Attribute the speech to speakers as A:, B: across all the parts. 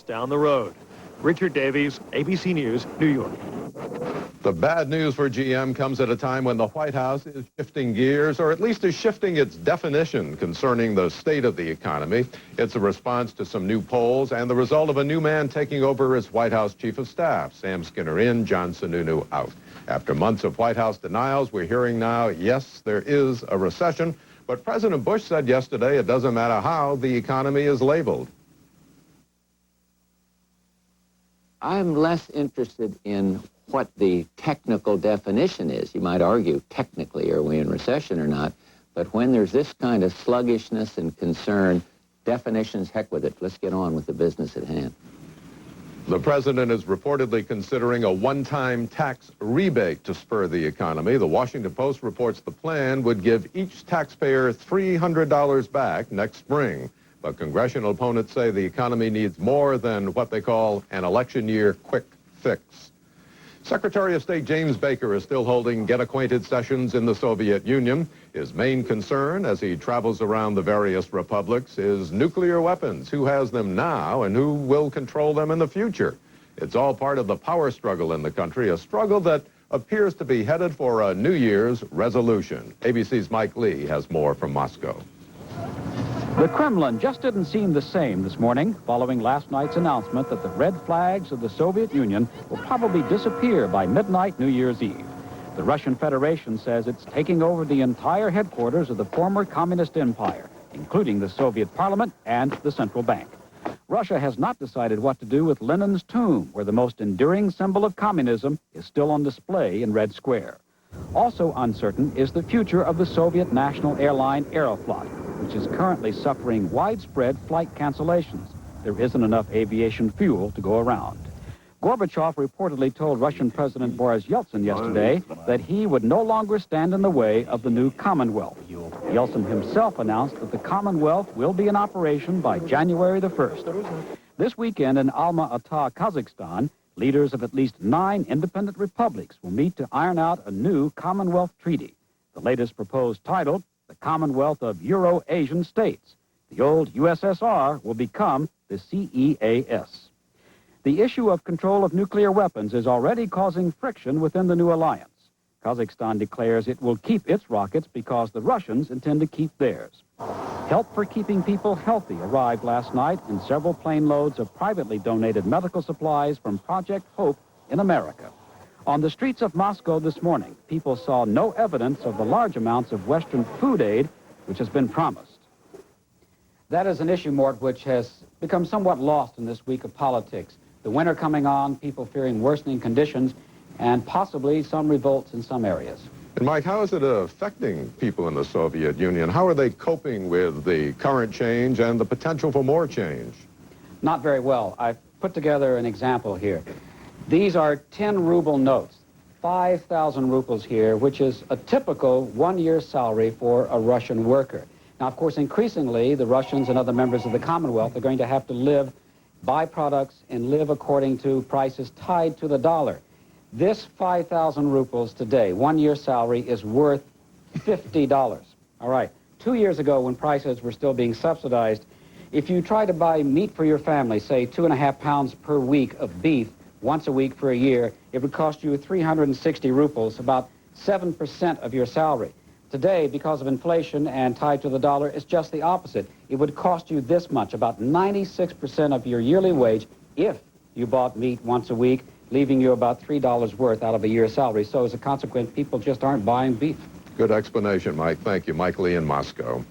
A: down the road. Richard Davies, ABC News, New York.
B: The bad news for GM comes at a time when the White House is shifting gears, or at least is shifting its definition concerning the state of the economy. It's a response to some new polls and the result of a new man taking over as White House Chief of Staff. Sam Skinner in, John Sununu out. After months of White House denials, we're hearing now, yes, there is a recession. But President Bush said yesterday it doesn't matter how the economy is labeled.
C: I'm less interested in what the technical definition is. You might argue, technically, are we in recession or not? But when there's this kind of sluggishness and concern, definitions, heck with it. Let's get on with the business at hand.
B: The president is reportedly considering a one-time tax rebate to spur the economy. The Washington Post reports the plan would give each taxpayer $300 back next spring. But congressional opponents say the economy needs more than what they call an election year quick fix. Secretary of State James Baker is still holding get-acquainted sessions in the Soviet Union. His main concern as he travels around the various republics is nuclear weapons. Who has them now and who will control them in the future? It's all part of the power struggle in the country, a struggle that appears to be headed for a New Year's resolution. ABC's Mike Lee has more from Moscow.
D: The Kremlin just didn't seem the same this morning following last night's announcement that the red flags of the Soviet Union will probably disappear by midnight New Year's Eve. The Russian Federation says it's taking over the entire headquarters of the former communist empire, including the Soviet parliament and the central bank. Russia has not decided what to do with Lenin's tomb, where the most enduring symbol of communism is still on display in Red Square. Also uncertain is the future of the Soviet national airline Aeroflot, which is currently suffering widespread flight cancellations. There isn't enough aviation fuel to go around. Gorbachev reportedly told Russian President Boris Yeltsin yesterday that he would no longer stand in the way of the new Commonwealth. Yeltsin himself announced that the Commonwealth will be in operation by January the 1st. This weekend in Alma-Ata, Kazakhstan, leaders of at least 9 independent republics will meet to iron out a new Commonwealth treaty. The latest proposed title, the Commonwealth of Euro-Asian States. The old USSR will become the CEAS. The issue of control of nuclear weapons is already causing friction within the new alliance. Kazakhstan declares it will keep its rockets because the Russians intend to keep theirs. Help for keeping people healthy arrived last night in several plane loads of privately donated medical supplies from Project Hope in America. On the streets of Moscow this morning, people saw no evidence of the large amounts of Western food aid which has been promised. That is an issue, Mort, which has become somewhat lost in this week of politics. The winter coming on, people fearing worsening conditions, and possibly some revolts in some areas.
B: And Mike, how is it affecting people in the Soviet Union? How are they coping with the current change and the potential for more change?
D: Not very well. I've put together an example here. These are 10-ruble notes, 5,000 rubles here, which is a typical one-year salary for a Russian worker. Now, of course, increasingly, the Russians and other members of the Commonwealth are going to have to live, buy products, and live according to prices tied to the dollar. This 5,000 rubles today, one-year salary, is worth $50. All right. 2 years ago, when prices were still being subsidized, if you try to buy meat for your family, say 2.5 pounds per week of beef, once a week for a year, it would cost you 360 rubles, about 7% of your salary. Today, because of inflation and tied to the dollar, it's just the opposite. It would cost you this much, about 96% of your yearly wage, if you bought meat once a week, leaving you about $3 worth out of a year's salary. So as a consequence, people just aren't buying beef.
B: Good explanation, Mike. Thank you. Mike Lee in Moscow.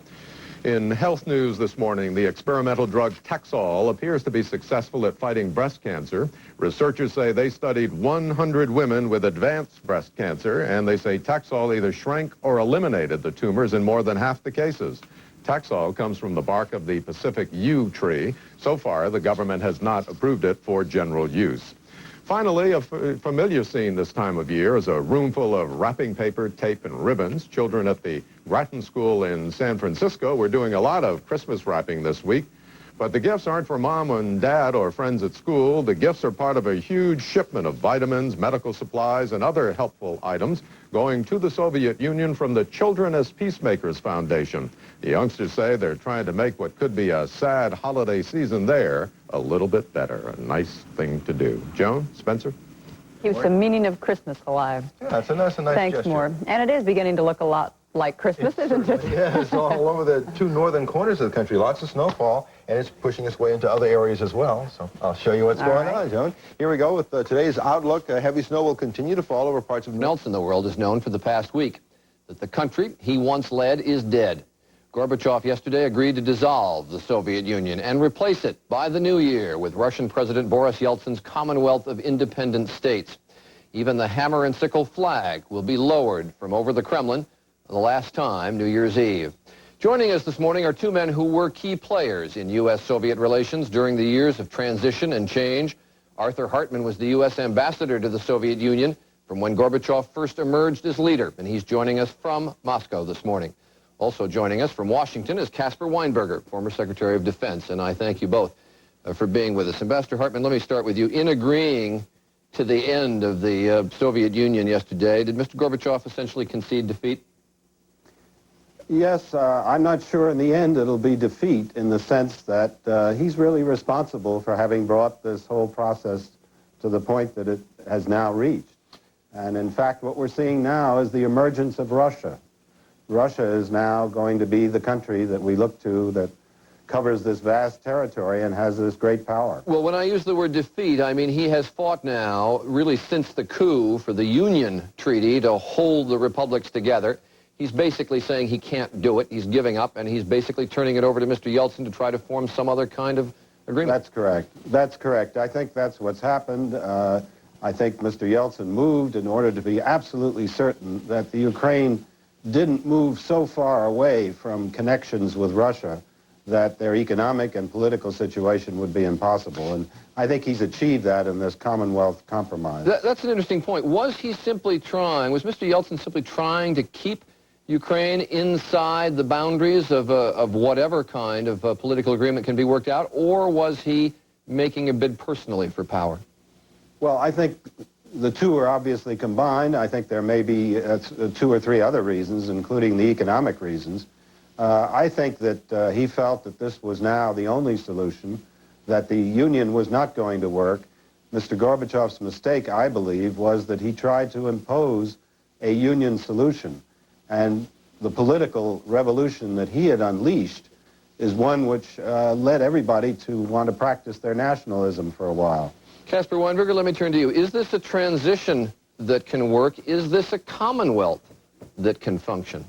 B: In health news this morning, the experimental drug Taxol appears to be successful at fighting breast cancer. Researchers say they studied 100 women with advanced breast cancer, and they say Taxol either shrank or eliminated the tumors in more than half the cases. Taxol comes from the bark of the Pacific yew tree. So far, the government has not approved it for general use. Finally, a familiar scene this time of year is a room full of wrapping paper, tape, and ribbons. Children at the Grattan School in San Francisco were doing a lot of Christmas wrapping this week. But the gifts aren't for mom and dad or friends at school. The gifts are part of a huge shipment of vitamins, medical supplies, and other helpful items going to the Soviet Union from the Children as Peacemakers Foundation. The youngsters say they're trying to make what could be a sad holiday season there a little bit better. A nice thing to do. Joan, Spencer?
E: Keeps the meaning of Christmas alive.
F: Yeah, it's a nice
E: Thanks,
F: gesture.
E: Moore. And it is beginning to look a lot like Christmas, isn't it?
F: Yeah, it's all over the two northern corners of the country. Lots of snowfall, and it's pushing its way into other areas as well. So I'll show you what's going on, Joan. Here we go with today's outlook. Heavy snow will continue to fall over parts of...
G: Else in the world is known for the past week that the country he once led is dead. Gorbachev yesterday agreed to dissolve the Soviet Union and replace it by the new year with Russian President Boris Yeltsin's Commonwealth of Independent States. Even the hammer and sickle flag will be lowered from over the Kremlin for the last time New Year's Eve. Joining us this morning are two men who were key players in U.S.-Soviet relations during the years of transition and change. Arthur Hartman was the U.S. ambassador to the Soviet Union from when Gorbachev first emerged as leader, and he's joining us from Moscow this morning. Also joining us from Washington is Caspar Weinberger, former Secretary of Defense, and I thank you both for being with us. Ambassador Hartman, let me start with you. In agreeing to the end of the Soviet Union yesterday, did Mr. Gorbachev essentially concede defeat?
H: Yes, I'm not sure in the end it'll be defeat in the sense that he's really responsible for having brought this whole process to the point that it has now reached. And in fact, what we're seeing now is the emergence of Russia. Russia is now going to be the country that we look to that covers this vast territory and has this great power.
G: Well, when I use the word defeat, I mean he has fought now, really since the coup, for the Union Treaty to hold the republics together. He's basically saying he can't do it. He's giving up, and he's basically turning it over to Mr. Yeltsin to try to form some other kind of agreement.
H: That's correct. That's correct. I think that's what's happened. I think Mr. Yeltsin moved in order to be absolutely certain that the Ukraine didn't move so far away from connections with Russia that their economic and political situation would be impossible. And I think he's achieved that in this Commonwealth compromise.
G: That's an interesting point. Was Mr. Yeltsin simply trying to keep Ukraine inside the boundaries of whatever kind of political agreement can be worked out, or was he making a bid personally for power?
H: Well, I think the two are obviously combined. I think there may be two or three other reasons, including the economic reasons. I think that he felt that this was now the only solution, that the union was not going to work. Mr. Gorbachev's mistake, I believe, was that he tried to impose a union solution. And the political revolution that he had unleashed is one which led everybody to want to practice their nationalism for a while.
G: Caspar Weinberger, let me turn to you. Is this a transition that can work? Is this a commonwealth that can function?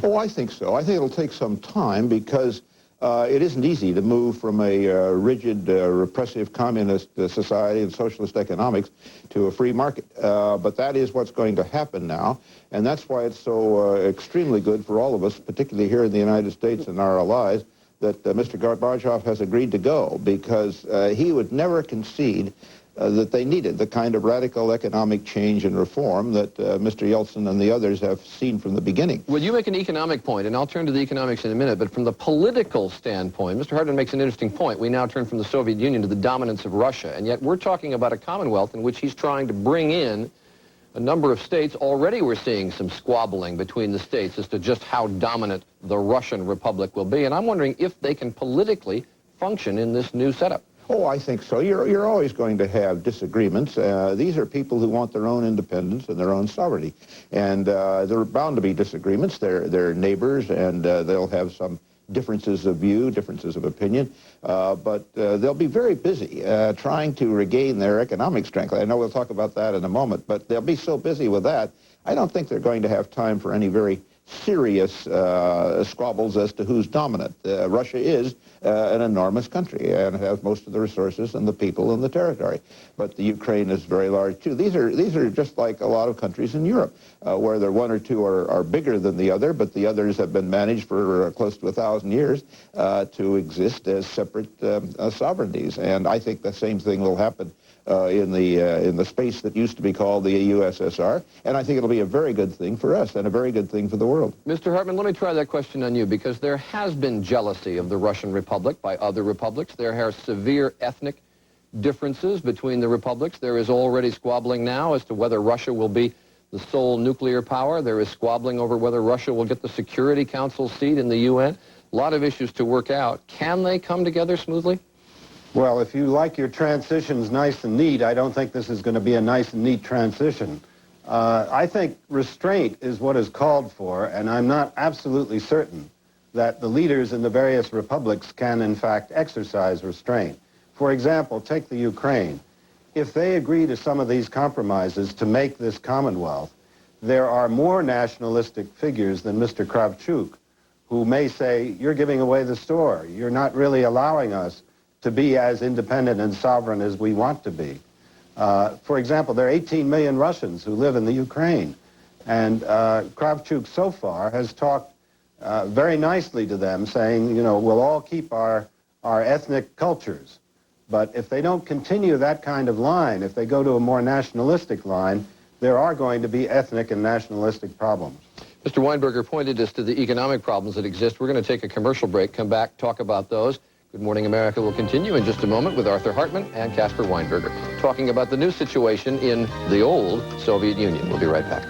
I: Oh, I think so. I think it'll take some time because it isn't easy to move from a rigid, repressive communist society and socialist economics to a free market. But that is what's going to happen now, and that's why it's so extremely good for all of us, particularly here in the United States and our allies, that Mr. Gorbachev has agreed to go, because he would never concede that they needed the kind of radical economic change and reform that Mr. Yeltsin and the others have seen from the beginning.
G: Well, you make an economic point, and I'll turn to the economics in a minute, but from the political standpoint, Mr. Hartman makes an interesting point. We now turn from the Soviet Union to the dominance of Russia, and yet we're talking about a commonwealth in which he's trying to bring in a number of states. Already we're seeing some squabbling between the states as to just how dominant the Russian Republic will be, and I'm wondering if they can politically function in this new setup.
I: Oh, I think so. You're always going to have disagreements. These are people who want their own independence and their own sovereignty. And there are bound to be disagreements. They're neighbors, and they'll have some differences of view, differences of opinion. But they'll be very busy trying to regain their economic strength. I know we'll talk about that in a moment, but they'll be so busy with that, I don't think they're going to have time for any very serious squabbles as to who's dominant. Russia is an enormous country and has most of the resources and the people and the territory. But the Ukraine is very large too. These are just like a lot of countries in Europe, where there one or two are bigger than the other, but the others have been managed for close to 1,000 years to exist as separate sovereignties. And I think the same thing will happen in the space that used to be called the USSR, and I think it'll be a very good thing for us and a very good thing for the world. world.
G: Mr. Hartman, let me try that question on you, because there has been jealousy of the Russian Republic by other republics. There are severe ethnic differences between the republics. There is already squabbling now as to whether Russia will be the sole nuclear power. There is squabbling over whether Russia will get the Security Council seat in the UN. A lot of issues to work out. Can they come together smoothly?
H: Well, if you like your transitions nice and neat, I don't think this is going to be a nice and neat transition. I think restraint is what is called for, and I'm not absolutely certain that the leaders in the various republics can, in fact, exercise restraint. For example, take the Ukraine. If they agree to some of these compromises to make this Commonwealth, there are more nationalistic figures than Mr. Kravchuk, who may say, you're giving away the store. You're not really allowing us to be as independent and sovereign as we want to be. For example, there are 18 million Russians who live in the Ukraine, and Kravchuk so far has talked very nicely to them, saying, you know, we'll all keep our ethnic cultures. But if they don't continue that kind of line, if they go to a more nationalistic line, there are going to be ethnic and nationalistic problems.
G: Mr. Weinberger pointed us to the economic problems that exist. We're going to take a commercial break, come back, talk about those. Good Morning America will continue in just a moment with Arthur Hartman and Caspar Weinberger, talking about the new situation in the old Soviet Union. We'll be right back.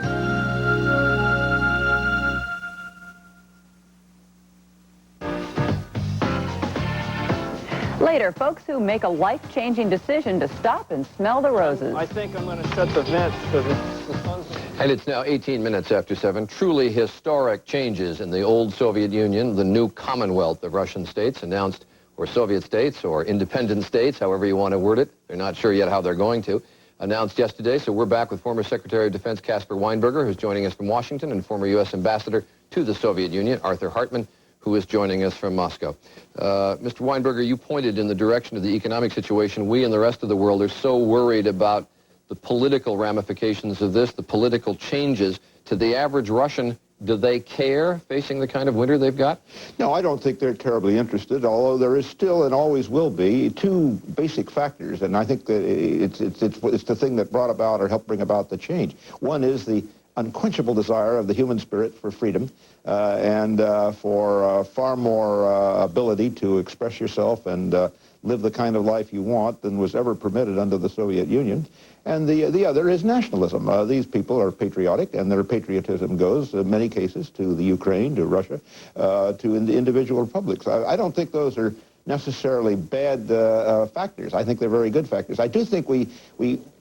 E: Later, folks who make a life-changing decision to stop and smell the roses.
J: I think I'm going to shut the vents because the sun's...
G: And it's now 18 minutes after 7. Truly historic changes in the old Soviet Union, the new Commonwealth of Russian states announced, or Soviet states, or independent states, however you want to word it. They're not sure yet how they're going to. Announced yesterday, so we're back with former Secretary of Defense Caspar Weinberger, who's joining us from Washington, and former U.S. Ambassador to the Soviet Union, Arthur Hartman, who is joining us from Moscow. Mr. Weinberger, you pointed in the direction of the economic situation. We and the rest of the world are so worried about the political ramifications of this, the political changes. To the average Russian, do they care facing the kind of winter they've got?
I: No, I don't think they're terribly interested, although there is still and always will be two basic factors, and I think that it's the thing that brought about or helped bring about the change. One is the unquenchable desire of the human spirit for freedom and for far more ability to express yourself and live the kind of life you want than was ever permitted under the Soviet Union. And the other is nationalism. These people are patriotic, and their patriotism goes, in many cases, to the Ukraine, to Russia, to individual republics. I don't think those are necessarily bad factors. I think they're very good factors. I do think we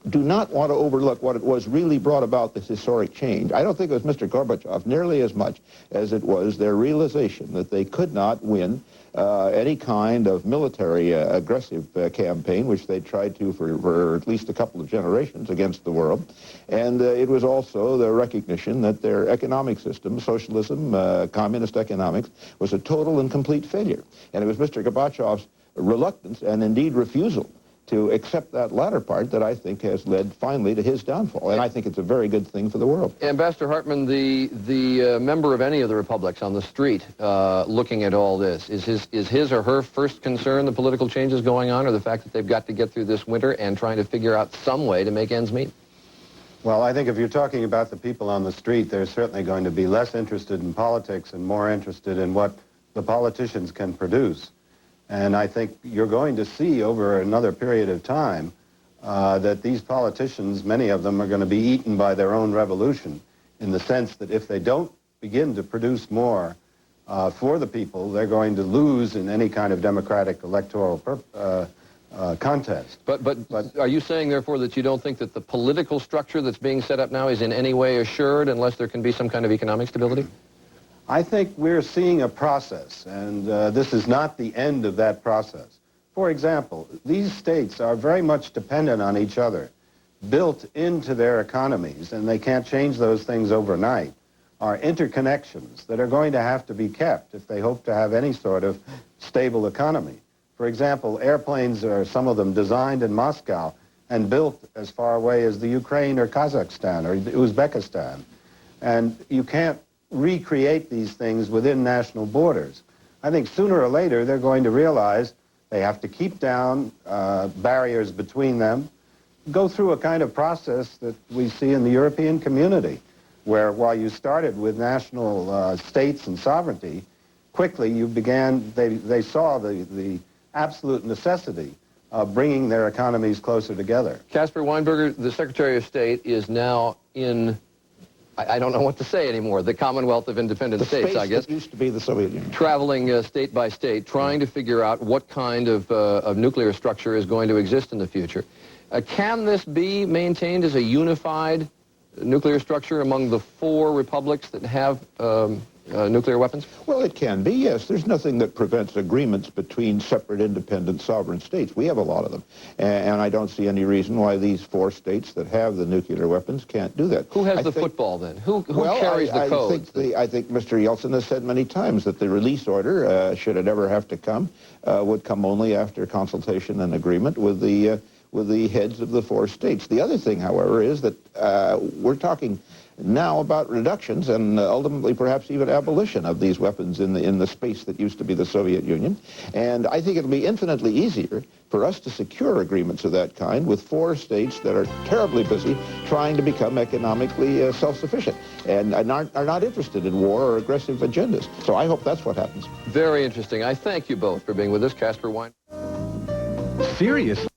I: do not want to overlook what it was really brought about this historic change. I don't think it was Mr. Gorbachev nearly as much as it was their realization that they could not win any kind of military aggressive campaign, which they tried to for at least a couple of generations against the world. And it was also the recognition that their economic system, socialism, communist economics, was a total and complete failure. And it was Mr. Gorbachev's reluctance and indeed refusal to accept that latter part that I think has led finally to his downfall. And I think it's a very good thing for the world.
G: Ambassador Hartman, the member of any of the republics on the street looking at all this, is his or her first concern the political changes going on, or the fact that they've got to get through this winter and trying to figure out some way to make ends meet?
H: Well, I think if you're talking about the people on the street, they're certainly going to be less interested in politics and more interested in what the politicians can produce. And I think you're going to see over another period of time that these politicians, many of them, are going to be eaten by their own revolution, in the sense that if they don't begin to produce more for the people, they're going to lose in any kind of democratic electoral contest.
G: But are you saying, therefore, that you don't think that the political structure that's being set up now is in any way assured unless there can be some kind of economic stability?
H: I think we're seeing a process, and this is not the end of that process. For example, these states are very much dependent on each other, built into their economies, and they can't change those things overnight, are interconnections that are going to have to be kept if they hope to have any sort of stable economy. For example, airplanes are, some of them, designed in Moscow and built as far away as the Ukraine or Kazakhstan or Uzbekistan. And you can't recreate these things within national borders. I think sooner or later they're going to realize they have to keep down barriers between them, go through a kind of process that we see in the European community. where while you started with national states and sovereignty, quickly you began, they saw the absolute necessity of bringing their economies closer together.
G: Caspar Weinberger, the Secretary of State, is now in, I don't know what to say anymore, the Commonwealth of Independent States, I guess.
I: That used to be the Soviet Union.
G: Traveling state by state, trying to figure out what kind of nuclear structure is going to exist in the future. Can this be maintained as a unified nuclear structure among the 4 republics that have nuclear weapons?
I: Well, it can be, yes. There's nothing that prevents agreements between separate, independent, sovereign states. We have a lot of them. And I don't see any reason why these 4 states that have the nuclear weapons can't do that.
G: Who has the football, then? Who carries the codes?
I: I think Mr. Yeltsin has said many times that the release order, should it ever have to come, would come only after consultation and agreement with the heads of the 4 states. The other thing, however, is that we're talking now about reductions and ultimately perhaps even abolition of these weapons in the space that used to be the Soviet Union. And I think it'll be infinitely easier for us to secure agreements of that kind with 4 states that are terribly busy trying to become economically self-sufficient and are not interested in war or aggressive agendas. So I hope that's what happens.
G: Very interesting. I thank you both for being with us, Caspar Weinberger.
A: Serious.